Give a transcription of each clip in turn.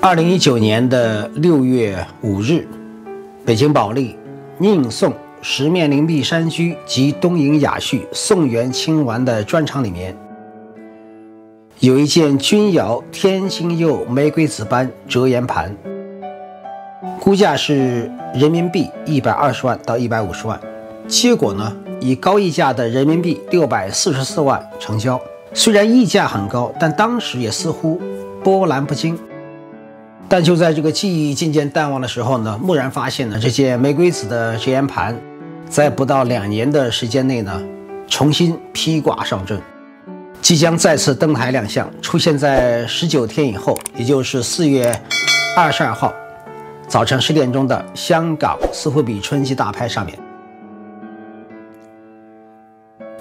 2019年的6月5日，北京保利宁宋十面灵璧山居及东瀛雅序宋元清玩的专场里面，有一件钧窑天心釉玫瑰紫斑折岩盘，估价是人民币120万到150万，结果呢，以高溢价的人民币644万成交。虽然溢价很高，但当时也似乎波澜不惊。但就在这个记忆渐渐淡忘的时候呢，蓦然发现呢，这件玫瑰紫的折岩盘，在不到2年的时间内呢，重新披挂上阵，即将再次登台亮相，出现在19天以后，也就是4月22号早晨10点钟的香港斯富比春季大拍上面。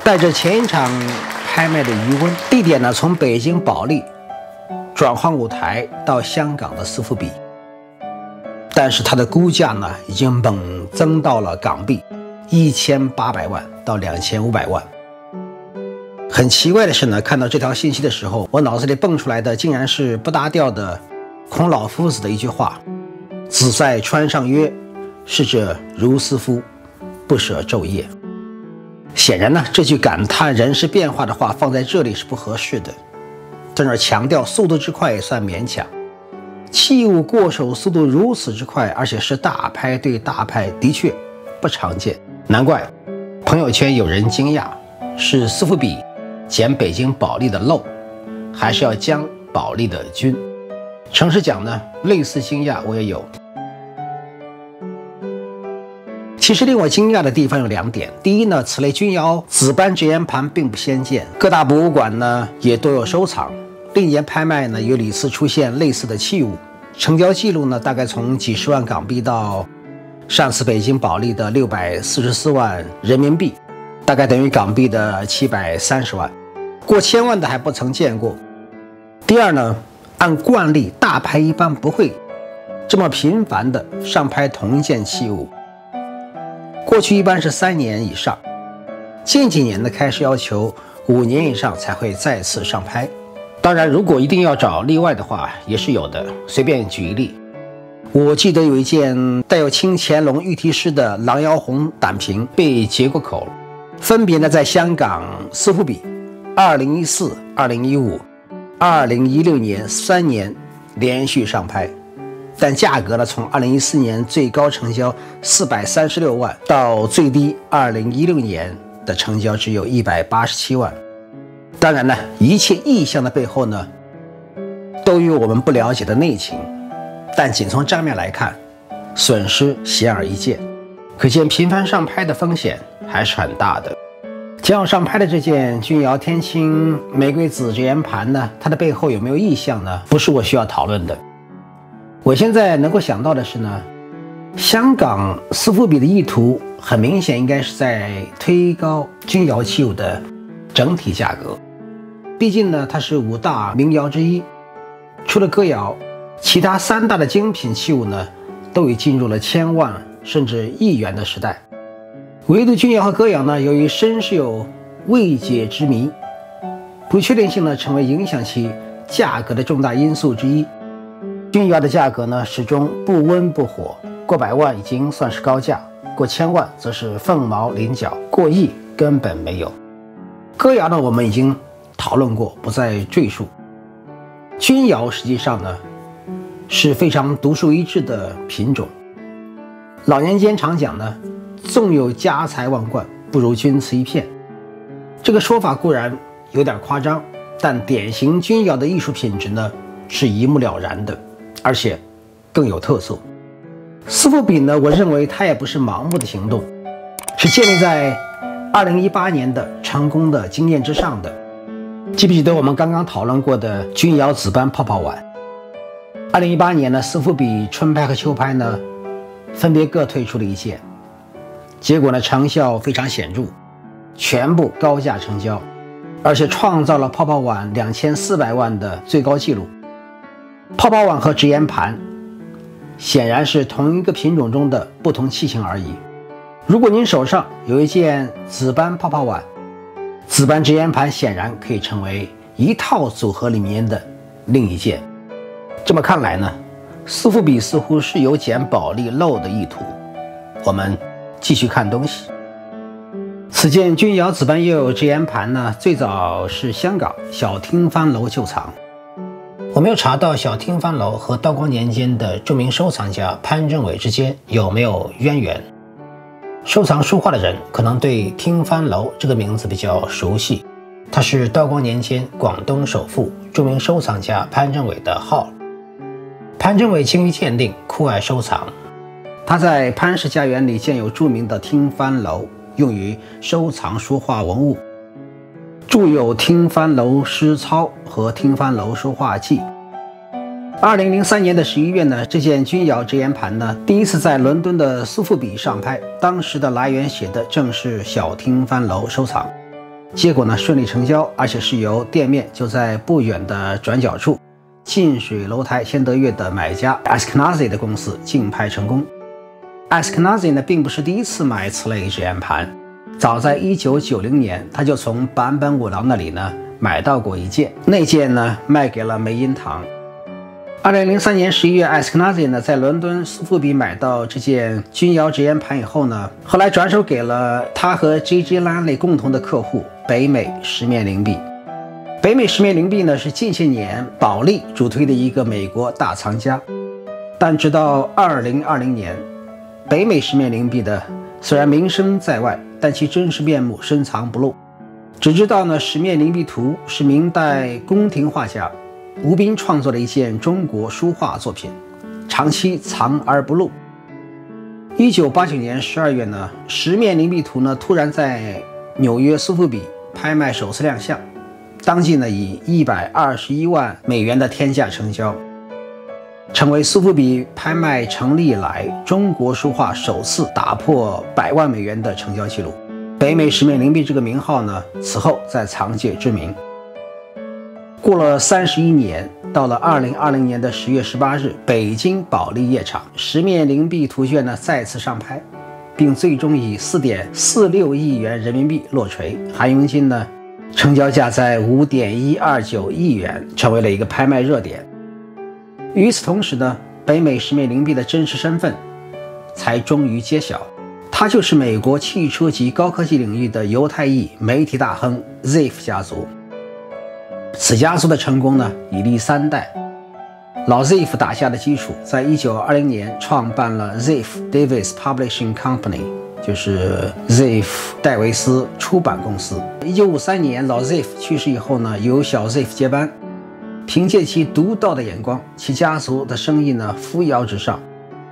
带着前一场拍卖的余温，地点呢从北京保利转换舞台到香港的斯富比，但是它的估价呢已经猛增到了港币1800万到2500万。很奇怪的是呢，看到这条信息的时候，我脑子里蹦出来的竟然是不搭调的孔老夫子的一句话：子在川上曰，逝者如斯夫，不舍昼夜。显然呢，这句感叹人事变化的话放在这里是不合适的，在那儿强调速度之快也算勉强，器物过手速度如此之快，而且是大拍对大拍，的确不常见。难怪朋友圈有人惊讶，是斯富比捡北京保利的漏，还是要将保利的军？诚实讲呢，类似惊讶我也有。其实令我惊讶的地方有2点。第一呢，此类钧窑紫斑折岩盘并不鲜见，各大博物馆呢也都有收藏，历年拍卖呢有屡次出现类似的器物，成交记录呢大概从几十万港币到上次北京保利的644万人民币，大概等于港币的730万，过千万的还不曾见过。第二呢，按惯例大拍一般不会这么频繁的上拍同一件器物，过去一般是3年以上，近几年呢开始要求5年以上才会再次上拍。当然如果一定要找例外的话也是有的，随便举一例，我记得有一件带有清乾隆御题诗的狼窑红胆瓶被截过口，分别呢在香港斯富比2014、2015、2016年3年连续上拍，但价格呢从2014年最高成交436万到最低2016年的成交只有187万。当然呢，一切意象的背后呢都有我们不了解的内情，但仅从账面来看，损失显而易见，可见频繁上拍的风险还是很大的。将要上拍的这件钧窑天青玫瑰紫折岩盘呢，它的背后有没有意象呢？不是我需要讨论的。我现在能够想到的是呢，香港斯富比的意图很明显应该是在推高钧窑器物的整体价格，毕竟呢它是5大名窑之一，除了歌窑，其他3大的精品器物呢都已进入了千万甚至亿元的时代，唯独钧窑和歌窑呢，由于深是有未解之谜，不确定性呢成为影响其价格的重大因素之一。钧窑的价格呢始终不温不火，过100万已经算是高价，过1000万则是凤毛麟角，过亿根本没有。歌窑呢我们已经讨论过，不再赘述。钧窑实际上呢是非常独树一帜的品种，老年间常讲呢，纵有家财万贯，不如钧瓷一片。这个说法固然有点夸张，但典型钧窑的艺术品质呢是一目了然的，而且更有特色。斯富比呢，我认为它也不是盲目的行动，是建立在2018年的成功的经验之上的。记不记得我们刚刚讨论过的钧窑紫斑泡泡碗？2018年呢，斯富比春拍和秋拍呢分别各推出了一件，结果呢成效非常显著，全部高价成交，而且创造了泡泡碗2400万的最高纪录。泡泡碗和折岩盘显然是同一个品种中的不同器型而已。如果您手上有一件紫斑泡泡碗，紫斑折岩盘显然可以成为一套组合里面的另一件。这么看来呢，苏富比似乎是有捡宝利漏的意图。我们继续看东西。此件钧窑紫斑釉直烟盘呢，最早是香港小汀番楼旧藏。我没有查到小汀番楼和道光年间的著名收藏家潘正伟之间有没有渊源。收藏书画的人可能对汀番楼这个名字比较熟悉，它是道光年间广东首富、著名收藏家潘正伟的号。潘正伟精于鉴定，酷爱收藏。他在潘氏家园里建有著名的汀番楼，用于收藏书画文物，著有《汀番楼诗操》和《汀番楼书画记》。2003年的11月呢，这件钧窑直烟盘呢，第一次在伦敦的苏富比上拍，当时的来源写的正是小汀番楼收藏。结果呢，顺利成交，而且是由店面就在不远的转角处，近水楼台先得月的买家 Ashkenazi 的公司竞拍成功。Ashkenazi 呢，并不是第一次买此类直烟盘，早在1990年，他就从坂本五郎那里呢买到过一件，那件呢卖给了梅因堂。2003年11月 ，Ashkenazi 呢在伦敦苏富比买到这件钧窑直烟盘以后呢，后来转手给了他和 J.G. Lanley 共同的客户北美十面灵璧。北美十面灵璧呢是近些年保利主推的一个美国大藏家，但直到2020年，北美十面灵璧的虽然名声在外，但其真实面目深藏不露。只知道呢，十面灵璧图是明代宫廷画家吴彬创作的一件中国书画作品，长期藏而不露。1989年12月呢，十面灵璧图呢突然在纽约苏富比拍卖首次亮相，当即呢以121万美元的天价成交，成为苏富比拍卖成立以来中国书画首次打破100万美元的成交记录。北美十面灵璧这个名号呢，此后在藏界知名。过了31年，到了2020年的10月18日，北京保利夜场十面灵璧图卷呢再次上拍，并最终以4.46亿元人民币落锤，含佣金呢成交价在5.129亿元，成为了一个拍卖热点。与此同时呢，北美十面灵璧的真实身份才终于揭晓，他就是美国汽车及高科技领域的犹太裔媒体大亨 Ziff 家族。此家族的成功呢，已历3代。老 Ziff 打下的基础，在1920年创办了 Ziff Davis Publishing Company， 就是 Ziff 戴维斯出版公司。1953年老 Ziff 去世以后呢，由小 Ziff 接班。凭借其独到的眼光，其家族的生意呢扶摇直上，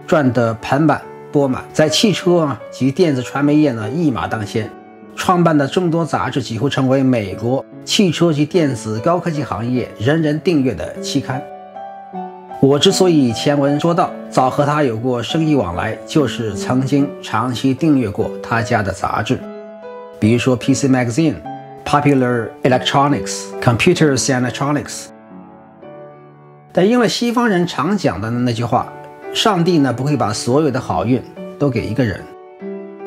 赚得盆满钵满，在汽车及电子传媒业呢一马当先，创办的众多杂志几乎成为美国汽车及电子高科技行业人人订阅的期刊。我之所以前文说到早和他有过生意往来，就是曾经长期订阅过他家的杂志，比如说 PC Magazine、Popular Electronics、Computers and Electronics。但因为西方人常讲的那句话，上帝呢不会把所有的好运都给一个人。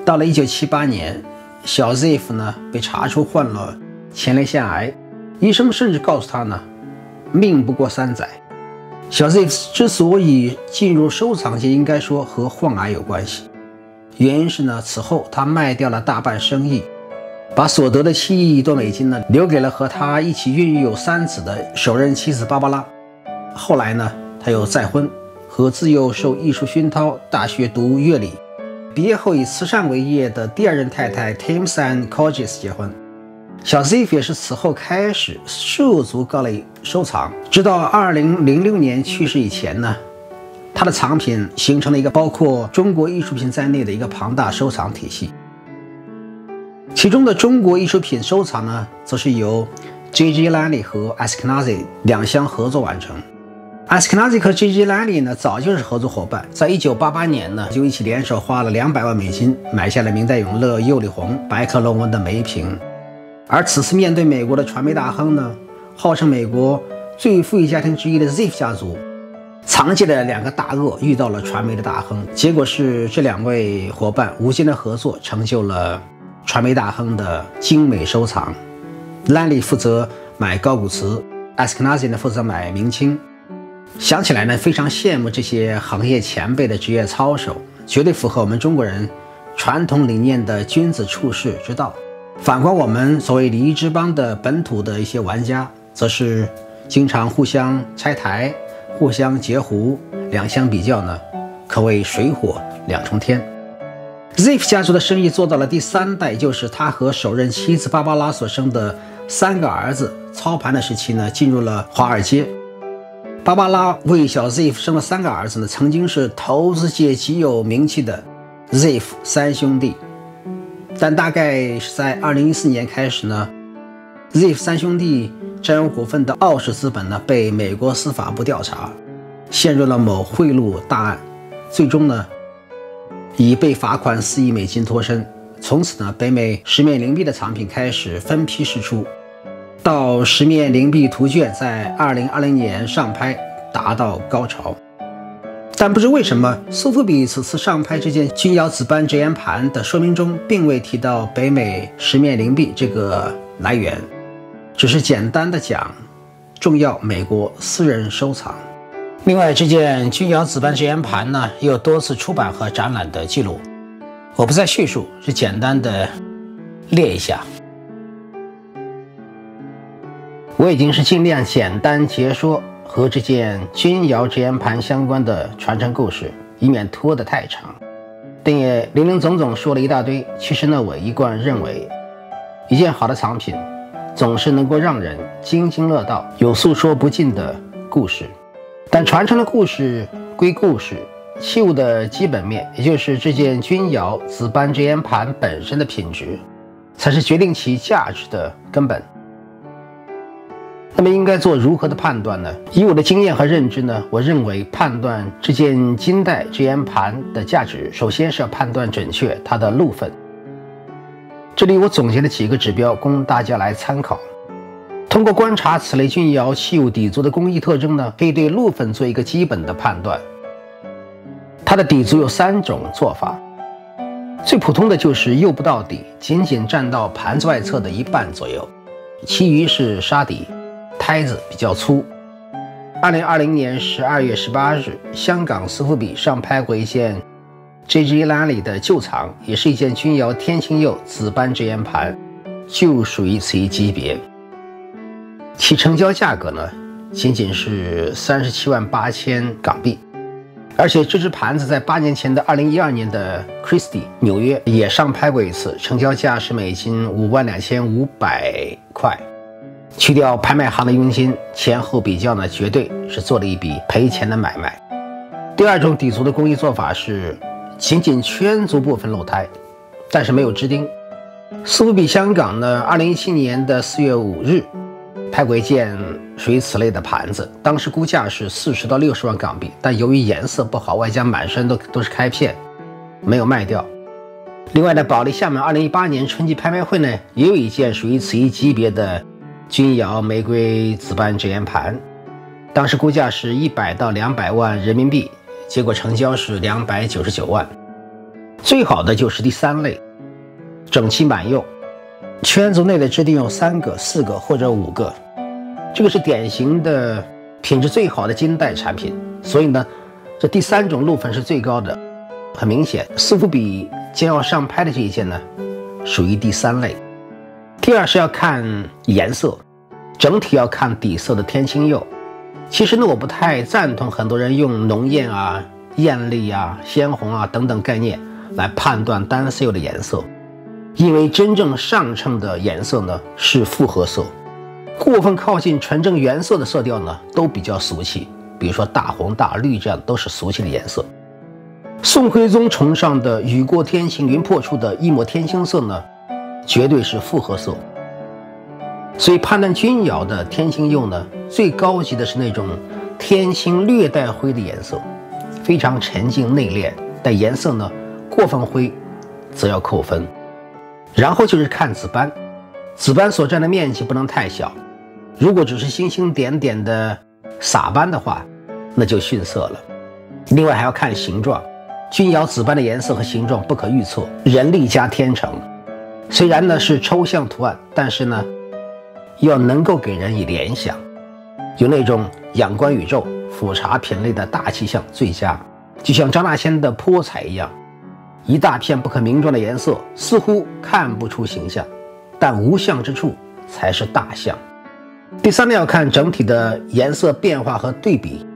到了1978年，小 Ziff 呢被查出患了前列腺癌，医生甚至告诉他呢，命不过3载。小 Ziff 之所以进入收藏界，应该说和患癌有关系。原因是呢，此后他卖掉了大半生意，把所得的7亿多美金呢留给了和他一起孕育有3子的首任妻子芭芭拉。后来呢，他又再婚，和自幼受艺术熏陶、大学读乐理，毕业后以慈善为业的第2任太太 Timson Coggis 结婚。小 Ziff 也是此后开始涉足各类收藏，直到2006年去世以前呢，他的藏品形成了一个包括中国艺术品在内的一个庞大收藏体系。其中的中国艺术品收藏呢，则是由 J.G. Lanley 和 Ashkenazi 两相合作完成。Ashkenazi 和 J.G. Lanley 呢，早就是合作伙伴，在1988年呢，就一起联手花了200万美金买下了明代永乐、釉里红、白刻龙纹的梅瓶。而此次面对美国的传媒大亨呢，号称美国最富裕家庭之一的 Ziff 家族，藏界的2个大鳄遇到了传媒的大亨，结果是这2位伙伴无间的合作，成就了传媒大亨的精美收藏。Lanley 负责买高古瓷， Ashkenazi 呢负责买明清。想起来呢，非常羡慕这些行业前辈的职业操守，绝对符合我们中国人传统理念的君子处世之道。反观我们所谓礼仪之邦的本土的一些玩家，则是经常互相拆台、互相截胡，两相比较呢，可谓水火两重天。Ziff 家族的生意做到了第3代，就是他和首任妻子芭芭拉所生的3个儿子操盘的时期呢，进入了华尔街。芭芭拉为小 Ziff 生了3个儿子呢，曾经是投资界极有名气的 Ziff 3兄弟。但大概是在2014年开始呢 ，Ziff 3兄弟占有股份的奥氏资本呢，被美国司法部调查，陷入了某贿赂大案，最终呢，以被罚款4亿美金脱身。从此呢，北美10面灵币的产品开始分批释出，到10面灵币图卷在2020年上拍达到高潮。但不知为什么，苏富比此次上拍这件钧窑紫斑折沿盘的说明中，并未提到北美10面灵币这个来源，只是简单的讲重要美国私人收藏。另外，这件钧窑紫斑折沿盘呢，也有多次出版和展览的记录，我不再叙述，是简单的列一下。我已经是尽量简单解说和这件钧窑折沿盘相关的传承故事，以免拖得太长。但也林林总总说了一大堆。其实呢，我一贯认为，一件好的藏品总是能够让人津津乐道，有诉说不尽的故事。但传承的故事归故事，器物的基本面，也就是这件钧窑紫斑折沿盘本身的品质，才是决定其价值的根本。那么应该做如何的判断呢？以我的经验和认知呢，我认为判断这件金代折沿盘的价值，首先是要判断准确它的路分。这里我总结了几个指标供大家来参考。通过观察此类钧窑器物底座的工艺特征呢，可以对路分做一个基本的判断。它的底座有3种做法，最普通的就是釉不到底，仅仅占到盘子外侧的1半左右，其余是沙底，胎子比较粗。2020年12月18日，香港苏富比上拍过一件 J.G. Lally 的旧藏，也是一件钧窑天青釉紫斑折沿盘，就属于此一级别。其成交价格呢，仅仅是378000港币。而且这只盘子在8年前的2012年的 Christie 纽约也上拍过一次，成交价是美金52500块。去掉拍卖行的佣金，前后比较呢，绝对是做了一笔赔钱的买卖。第2种底座的工艺做法是仅仅圈足部分露胎，但是没有支钉。苏富比香港呢，2017年的4月5日拍过一件属于此类的盘子，当时估价是40到60万港币，但由于颜色不好，外加满身都是开片，没有卖掉。另外呢，保利厦门2018年春季拍卖会呢，也有一件属于此一级别的钧窑玫瑰紫斑折沿盘，当时估价是100到200万人民币，结果成交是299万。最好的就是第3类，整齐满釉，圈足内的支钉有3个、4个或者5个，这个是典型的品质最好的金代产品。所以呢，这第3种路分是最高的。很明显，苏富比将要上拍的这一件呢，属于第3类。第2是要看颜色，整体要看底色的天青釉。其实呢，我不太赞同很多人用浓艳啊、艳丽啊、鲜红啊等等概念来判断单色釉的颜色，因为真正上乘的颜色呢是复合色，过分靠近纯正原色的色调呢都比较俗气，比如说大红大绿，这样都是俗气的颜色。宋徽宗崇尚的雨过天晴云破处的一抹天青色呢，绝对是复合色。所以判断钧窑的天青釉呢，最高级的是那种天青略带灰的颜色，非常沉静内敛，但颜色呢过分灰则要扣分。然后就是看紫斑，紫斑所占的面积不能太小，如果只是星星点点的洒斑的话，那就逊色了。另外还要看形状，钧窑紫斑的颜色和形状不可预测，人力加天成。虽然呢是抽象图案，但是呢要能够给人以联想，有那种仰观宇宙、辅茶品类的大气象最佳，就像张大千的泼彩一样，一大片不可名状的颜色，似乎看不出形象，但无相之处才是大象。第三呢，要看整体的颜色变化和对比。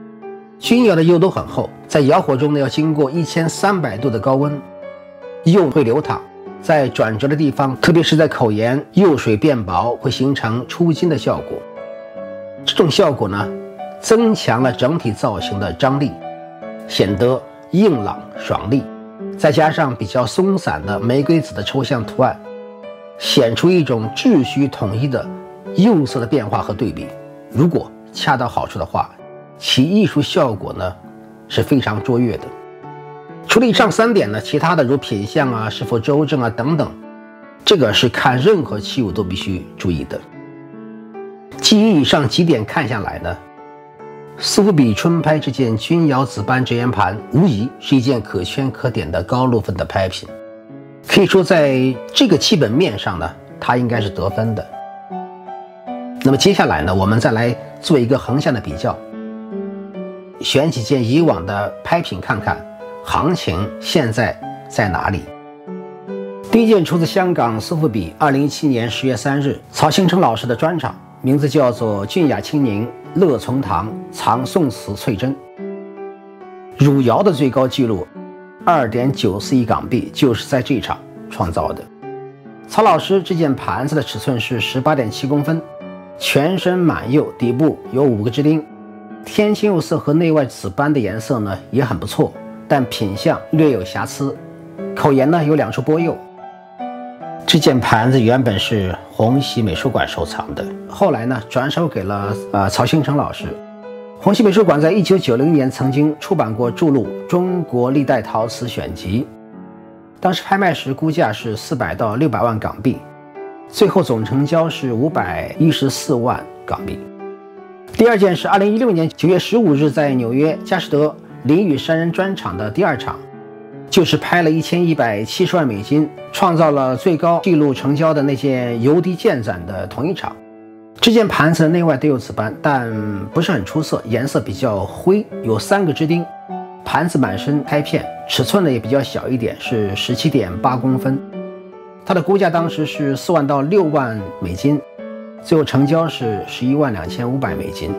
钧窑的釉都很厚，在窑火中呢要经过1300度的高温，釉会流淌，在转折的地方，特别是在口沿，釉水变薄，会形成出金的效果。这种效果呢，增强了整体造型的张力，显得硬朗爽利。再加上比较松散的玫瑰紫的抽象图案，显出一种秩序统一的釉色的变化和对比。如果恰到好处的话，其艺术效果呢是非常卓越的。除了以上3点呢，其他的如品相啊、是否周正啊等等，这个是看任何器物都必须注意的。基于以上几点看下来呢，苏富比春拍这件钧窑紫斑折沿盘无疑是一件可圈可点的高露分的拍品，可以说在这个基本面上呢，它应该是得分的。那么接下来呢，我们再来做一个横向的比较，选几件以往的拍品看看行情现在在哪里。第一件出自香港苏富比2017年10月3日曹兴诚老师的专场，名字叫做俊雅清宁乐从堂藏宋瓷翠珍。汝窑的最高纪录2.94亿港币就是在这场创造的。曹老师这件盘子的尺寸是18.7公分，全身满釉，底部有5个支钉，天青釉色和内外紫斑的颜色呢也很不错，但品相略有瑕疵，口沿呢有2处波釉。这件盘子原本是红禧美术馆收藏的，后来呢转手给了曹兴诚老师。红禧美术馆在1990年曾经出版过著录《中国历代陶瓷选集》，当时拍卖时估价是400到600万港币，最后总成交是514万港币。第二件是2016年9月15日在纽约佳士得林语山人专场的第2场，就是拍了1170万美金，创造了最高纪录成交的那件油滴剑盏的同一场。这件盘子的内外都有紫斑，但不是很出色，颜色比较灰，有3个支钉，盘子满身开片，尺寸呢也比较小一点，是17.8公分。它的估价当时是4万到6万美金，最后成交是11万2500美金。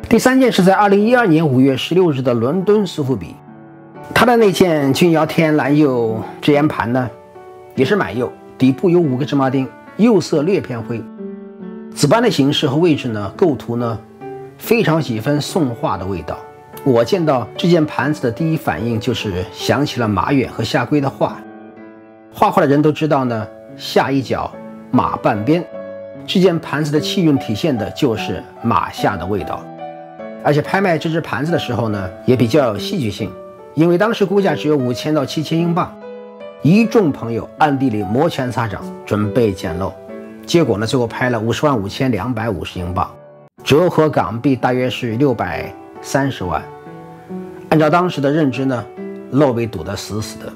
第三件是在2012年5月16日的伦敦苏富比，它的那件钧窑天然蓝釉折沿盘呢，也是满釉，底部有5个芝麻钉，釉色略偏灰，紫斑的形式和位置呢，构图呢，非常有几分宋画的味道。我见到这件盘子的第一反应就是想起了马远和夏圭的画。画画的人都知道呢，下一脚马半边，这件盘子的气韵体现的就是马下的味道。而且拍卖这只盘子的时候呢，也比较有戏剧性，因为当时估价只有5000到7000英镑，一众朋友暗地里摩拳擦掌，准备捡漏。结果呢，最后拍了505250英镑，折合港币大约是630万。按照当时的认知呢，漏被堵得死死的。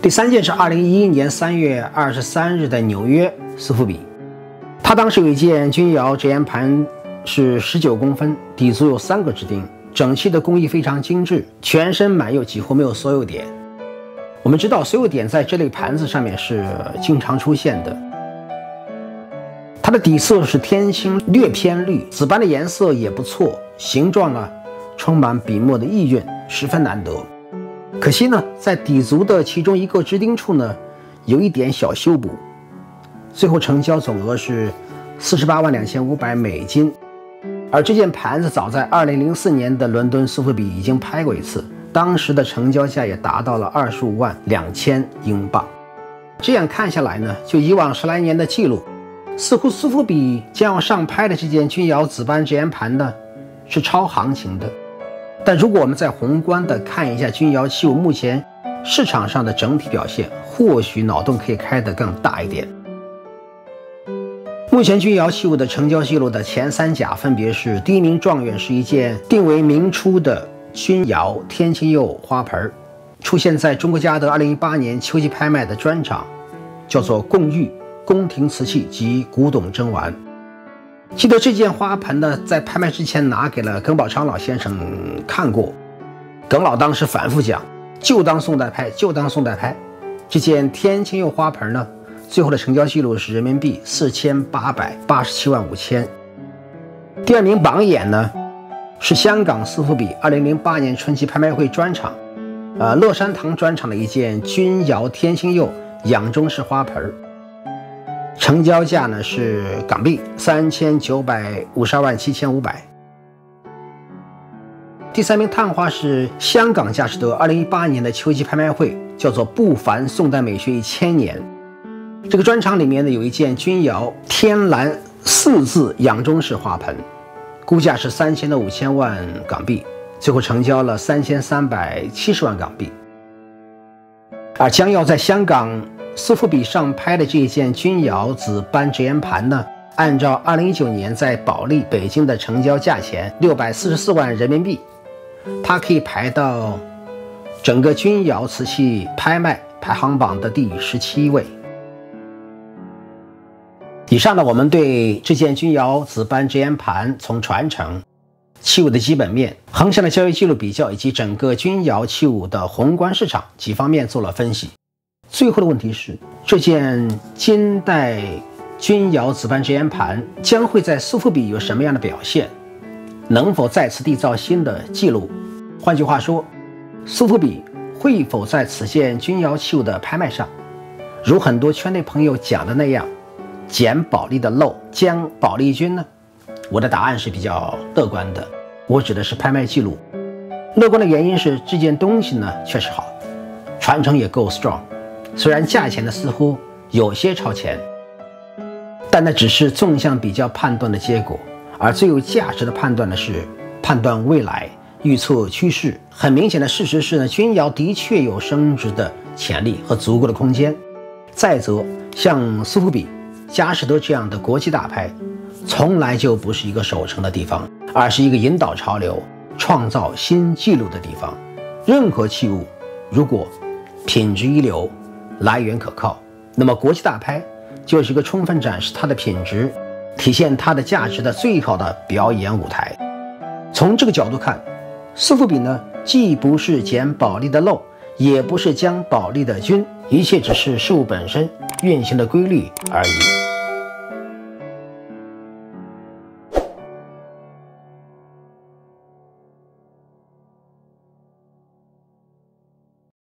第三件是2011年3月23日的纽约苏富比，他当时有一件钧窑折沿盘是19公分，底足有3个支钉，整器的工艺非常精致，全身满釉，几乎没有缩釉点。我们知道缩釉点在这类盘子上面是经常出现的。它的底色是天青略偏绿，紫斑的颜色也不错，形状呢充满笔墨的意蕴，十分难得。可惜呢，在底足的其中1个支钉处呢，有一点小修补。最后成交总额是48万2500美金。而这件盘子早在2004年的伦敦苏富比已经拍过一次，当时的成交价也达到了25万2000英镑。这样看下来呢，就以往10来年的记录，似乎苏富比将要上拍的这件钧窑紫斑折沿盘呢，是超行情的。但如果我们再宏观的看一下钧窑器物目前市场上的整体表现，或许脑洞可以开得更大一点。目前钧窑器物的成交记录的前3甲分别是：第1名状元是一件定为明初的钧窑天青釉花盆，出现在中国嘉德2018年秋季拍卖的专场，叫做贡玉宫廷瓷器及古董珍玩。记得这件花盆呢，在拍卖之前拿给了耿宝昌老先生看过，耿老当时反复讲，就当宋代拍，就当宋代拍。这件天青釉花盆呢，最后的成交记录是人民币4887万5千。第二名榜眼呢，是香港斯福比2008年春季拍卖会专场，乐山堂专场的一件钧窑天青釉仰中式花盆，成交价呢是港币3952万7500。第三名探花是香港佳士得2018年的秋季拍卖会，叫做不凡宋代美学1000年。这个专场里面呢，有一件钧窑天蓝4字仰中式花盆，估价是3500万港币，最后成交了3370万港币。而将要在香港苏富比上拍的这一件钧窑紫斑直烟盘呢，按照2019年在保利北京的成交价钱644万人民币，它可以排到整个钧窑瓷器拍卖排行榜的第17位。以上呢，我们对这件钧窑紫斑直烟盘从传承、器物的基本面、横向的交易记录比较，以及整个钧窑器物的宏观市场几方面做了分析。最后的问题是，这件金代钧窑紫斑直烟盘将会在苏富比有什么样的表现？能否再次缔造新的记录？换句话说，苏富比会否在此件钧窑器物的拍卖上，如很多圈内朋友讲的那样，捡保利的漏，将保利军呢？我的答案是比较乐观的，我指的是拍卖记录。乐观的原因是这件东西呢确实好，传承也够 strong， 虽然价钱呢似乎有些超前，但那只是纵向比较判断的结果，而最有价值的判断呢是判断未来、预测趋势。很明显的事实是呢，钧窑的确有升值的潜力和足够的空间。再则，像苏富比、佳士得这样的国际大牌，从来就不是一个守成的地方，而是一个引导潮流、创造新纪录的地方。任何器物如果品质一流、来源可靠，那么国际大拍就是一个充分展示它的品质、体现它的价值的最好的表演舞台。从这个角度看，苏富比呢，既不是捡保利的漏，也不是将保利的军，一切只是事物本身运行的规律而已。